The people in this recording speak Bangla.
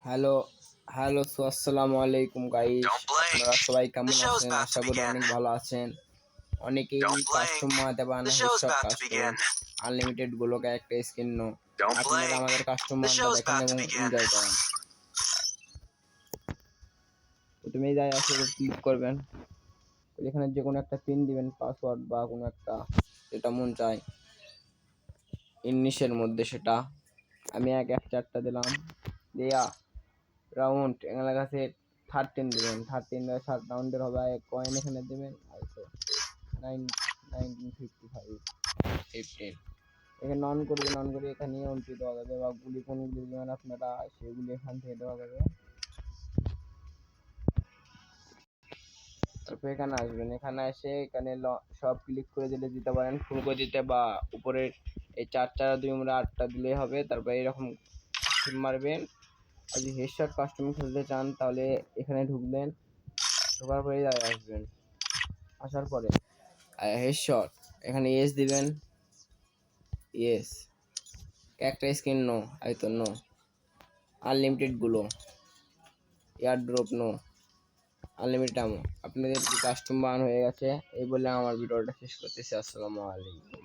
হ্যালো হ্যালো আসসালামু আলাইকুম গাইস। Don't blink. আপনারা সবাই The কেমন show's আছেন? about to আশা করি begin. অনেক ভালো আছেন। অনেকেই Don't blink. Customer The দেবানা show's headshot about to custom begin. Unlimited গুলোকে একটা স্কিন নো। Don't আপনারা blink. আমাদের The কাস্টমারটা show's দেখেন about to এবং begin. এনজয় করেন। প্রথমেই যাই আসলে ক্লিক করবেন, এখানে যে কোনো একটা পিন দিবেন, পাসওয়ার্ড বা কোনো একটা যেটা মন চায় ইংলিশের মধ্যে সেটা। আমি এক 4টা দিলাম, দিয়া রাউন্ড এখানে কাছে 13 দিবেন। 13 দিয়ে 7 রাউন্ডের হবে। কয়েন এখানে দিবেন, হয়তো 1955 15 এখানে অন করবেন। অন করে এখানে এন্ট্রি দেওয়া যাবে বা গুলি কোনগুলি দিবেন আপনারা সেগুলি এখান থেকে দেওয়া যাবে। তারপর এখানে আসবেন, এখানে এসে এখানে সব ক্লিক করে দিতে পারেন, ফুল করে দিতে, বা উপরের এই 4 2 8টা দিলেই হবে। তারপর এরকম মারবেন। আর যদি হেডশট কাস্টম খেলতে চান তাহলে এখানে ঢুকবেন, ঢোকার পরে আসবেন। আসার পরে হেডশট এখানে ইয়েস দিবেন। ইয়েস একটা স্কিন নো, হয়তো নো। আনলিমিটেড গুলো এয়ার ড্রপ নো, আনলিমিটেড আমো। আপনাদের কাস্টম বান হয়ে গেছে। এই বলে আমার ভিডিওটা শেষ করতেছি। আসসালামু আলাইকুম।